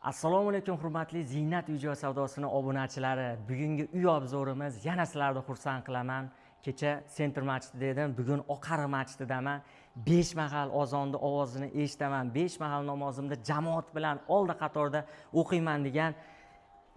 Assalomu alaykum hurmatli Ziynat uy-joy savdosini obunachilari. Bugungi uy obzorimiz yana sizlarni xursand qilaman. Kecha Center masjidida edim, bugun Oqari masjididaman. 5 mahal azonni ovozini eshitaman. 5 mahal namozimda jamoat bilan oldi qatorda o'qiyman degan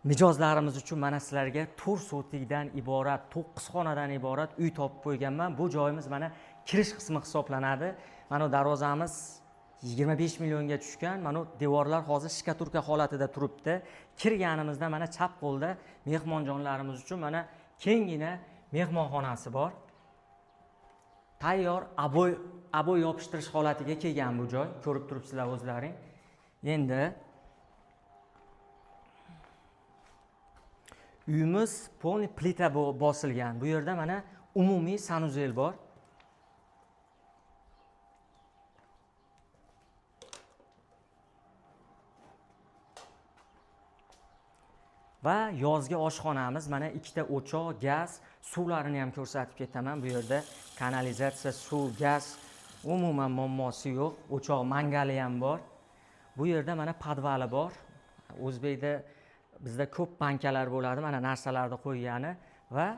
mijozlarimiz uchun mana sizlarga 4 sotikdan iborat, 9 xonadan iborat uy topib qo'yganman. Bu joyimiz mana kirish qismi hisoblanadi. Mana darvozamiz 25 millionga tushgan. Mana devorlar hozir shikaturka holatida turibdi. Kirganimizda mana chap qo'lda mehmonjonlarimiz uchun mana kengina mehmonxonasi bor. Tayyor aboy yopishtirish holatiga kelgan bu joy. Ko'rib turibsizlar o'zlaring. Endi uyimiz polni plita bosilgan. Bu yerda mana umumiy sanuzel bor. Va yozgi oshxonamiz mana ikkita o'choq, gaz, suvlarini ham ko'rsatib ketaman. Bu yerda kanalizatsiya, suv, gaz umuman muammosi yo'q. O'choq, mangali ham bor. Bu yerda mana podvali bor. O'zbekda bizda ko'p bankalar bo'ladi, mana narsalarni qo'ygani va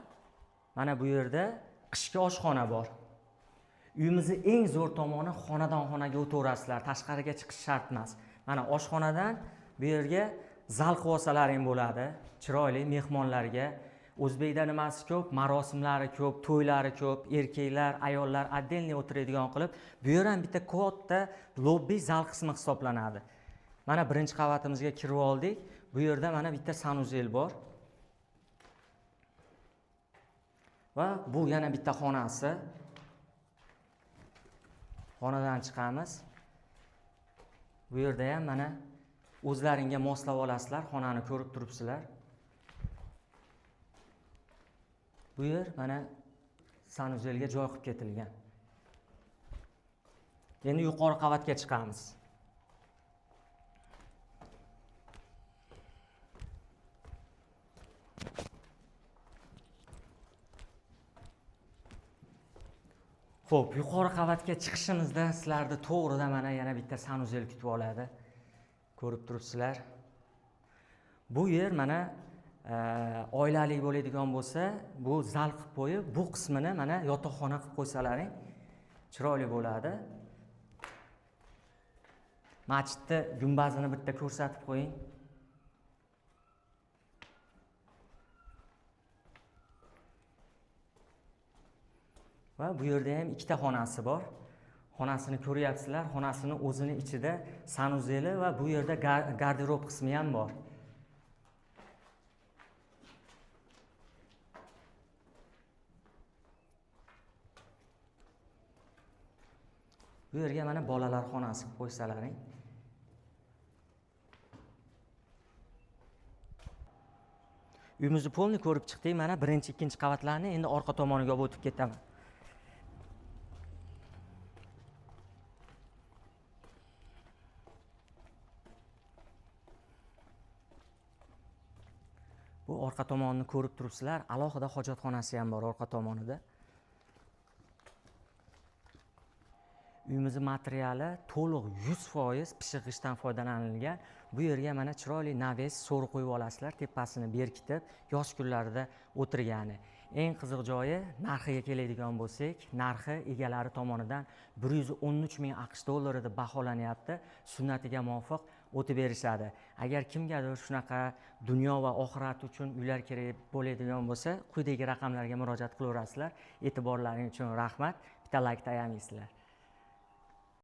mana bu yerda qishki oshxona bor. Uyimizning eng zo'r tomoni xonadon-xonaga o'taverasizlar, tashqariga chiqish shart emas. Mana oshxonadan bu yerga zal quvosalaring bo'ladi, chiroyli mehmonlarga. O'zbekda nimasi ko'p, marosimlari ko'p, to'ylari ko'p, erkaklar, ayollar отдельно o'tiradigan qilib, bu yer ham bitta katta lobby zal qismi hisoblanadi. Mana birinchi qavatimizga kirib oldik. Bu yerda mana bitta sanuzel bor. Va bu yana bitta xonasi. Xonadan chiqamiz. Bu yerda ham mana o'zlaringga moslab olasizlar, xonani ko'rib turibsizlar. Bu yer mana sanuzelga joy qilib ketilgan. Endi yuqori qavatga chiqamiz. Xo'p, yuqori qavatga chiqishimizda sizlarni to'g'rida mana yana bitta sanuzel kutib oladi. Ko'rib turibsizlar. Bu yer mana oilali bo'ladigan bo'lsa, bu zal qilib qo'yib, bu qismini mana yotoqxona qilib qo'ysalaring, chiroyli bo'ladi. Masjidni gumbazini bitta ko'rsatib qo'ying. Va bu yerda ham ikkita xonasi bor. Xonasini ko'ryapsizlar. Xonasini o'zini ichida sanuzeli va bu yerda garderob qismi ham bor. Bu yerga mana bolalar xonasi qilib qo'ysalaring. Uyimizni polni ko'rib chiqdik. Mana birinchi, ikkinchi qavatlarni endi orqa tomoniga olib o'tib ketaman. Bu orqa tomonini ko'rib turibsizlar. Alohida hojatxonasi ham bor orqa tomonida. Uyimizning materiali to'liq 100% pishig'ichdan foydalanilgan. Bu yerga mana chiroyli naves so'ri qo'yib olasizlar, tepasini berkitib, yoz kunlarida o'tirgani. Eng qiziq joyi, narxiga keladigan bo'lsak, narxi egalari tomonidan 113 ming AQSh dollari deb baholanyapti. Sunnatiga muvofiq o'tib berishadi. Agar kimgadir shunaqa dunyo va oxirat uchun uylar kerak bo'ladigan bo'lsa, quyidagi raqamlarga murojaat qilaverasizlar. E'tiborlaringiz uchun rahmat. Bitta like tayyorlaysizlar.